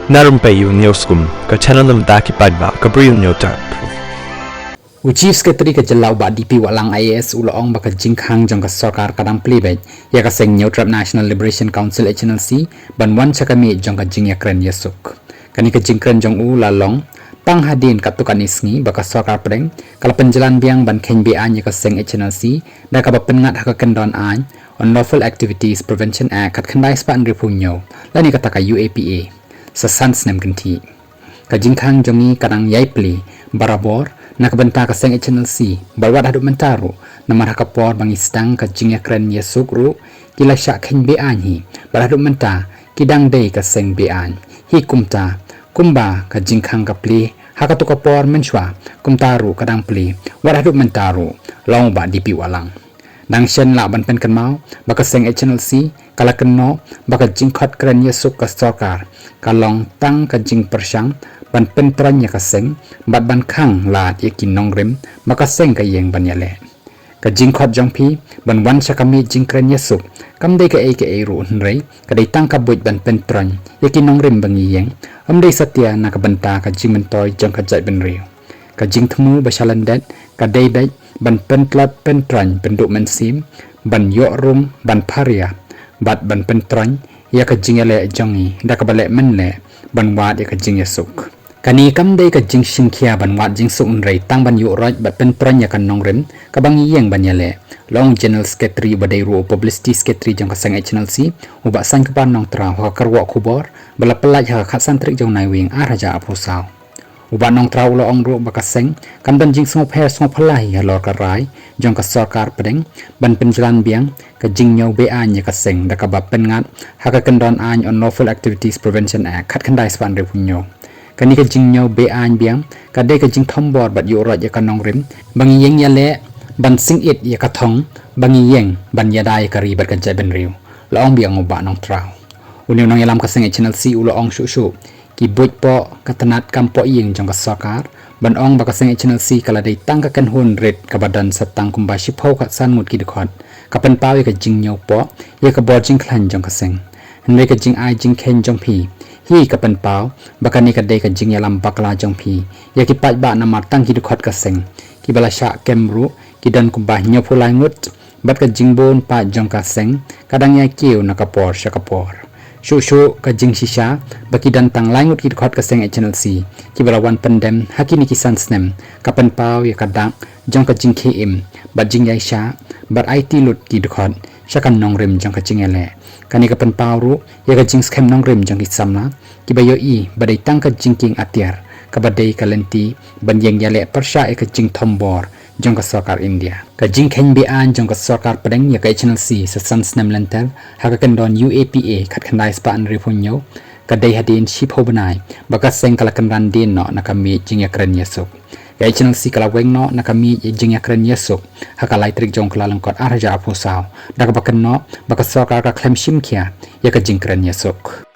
Narum payu neoskum ka chananam daki padba ka briu neotar. Chief Secretary ka Jalau ba DP walang IAS ulaong baka jingkhang jong ka sarkar kadang plebet ya ka seng Neutrap National Liberation Council HNLC banwan sa kami jong ka jingyakren yasuk. Kani ka jingkren jong lalong panghadin katukan isngi baka sarkar preng kala penjalan biang ban ken bian ya ka seng HNLC da ka bapengat haka kendon an Unlawful Activities Prevention Act kat khandai span ripunyo lani kata ka UAPA sa sans nem kenti. Ka jingkhang jongi kadang yaipli barabor nakabenta ka seng HNLC balwat haduk mentaru namar hakapor bangistang ka jingyakren yasukru kila syak ken bian hi balhaduk menta kidang dei ka seng bian hi kumta kumba ka jingkhang ka pli haka tukapor menchwa kumtaru kadang pli wat haduk mentaru long ba dipi walang dang shen la ban pen kan mau baka seng HNLC kala kenno baka jingkhot kren yasuk ka sarkar kalong tang ka jing persang ban pen tranya ka seng bat ban khang la yakin nongrim baka seng ka yeng ban yale ka jingkhot jongpi ban wan sa kami jing kren yasuk kam dei ka ru nrei ka dei tang ka buit ban pen tran yakin nongrim bang yeng am dei satya na ka banta ka jing mentoy jong ka jai ben riu ka jing thmu basalan det ka dei dei ban pen tlat pen tran penduk mensim ban yok rum ban paria bat ban pen tran ya ka jing ele jongi da ka bale menle ban wat ya ka jing yasuk kani kam dei ka jing shinkhia ban wat jing suk nrei tang ban yok raj bat pen tran ya kan nongrim ka bang yeng ban yale long general secretary badai ru publicity secretary jong ka sang HNLC ubak san ka pan nong tra wa karwa khubor bala pelaj ha khat san trik jong nai wing a raja aprusau ubak nong tra ulo ong ru bakaseng kan ban jing song pher song phalai ya lor ka rai jong ka sarkar pedeng ban penjalan biang ka jing nyau be an ya ka seng da ka ba pen ngat ha ka kendon an Unlawful Activities Prevention Act khat khandai span re punyo kani ka jing nyau be an biang ka de ka jing thombor bat yu rot ya ka nong rim bang yeng ya le ban sing it ya ka thong bang yeng ban ya dai ka ri bat ka jai ben riu la ong biang ubak nong trau unew nong yalam ka seng HNLC ulo ong shu shu ki buit po katanat kampo yeng jong ka sarkar ban ong baka seng HNLC kala dei tang ka kan hun ret ka badan satang kumba shipho ka san mut ki dekhot ka pen pawi ka jing nyau po ye ka bor jing khlan jong ka seng nwe ka jing ai jing khen jong phi hi ka pen paw baka ni ka dei ka jing yalam bakla jong phi ye ki pat ba na mar tang ki dekhot ka seng ki bala sha kemru ki dan kumba nyau phulai ngut bat ka jing bon pa jong ka seng kadang ya kiu na ka por sha ka por Shushu ka jing shisha baki dan tang langut ki khot ka seng HNLC ki balawan pendem hakini ki sansnem kapan pau ya kadang jong ka jing khim bat jing yai sha bat IT lut ki khot shakan nongrim jong ka jing ele kani kapan pau ru ya ka jing scam nongrim jong ki samla ki bayo i badai tang ka jing king atiar ka badai kalenti ban yeng yale persha e ka jing thombor jong ka sarkar India ka jing khen bi an jong ka sarkar pedeng ya ka HNLC sa sansnem lentel ha ka kendon UAPA khat khandai span ripunyo ka dei hadin ship hobanai baka seng kala kanran din no nakami jing ya kren yasuk ka HNLC kala weng no nakami jing ya kren yasuk ha ka lai trik jong kala langkot araja apusau da ka bakan no baka sarkar ka klem shim kia ya ka jing kren yasuk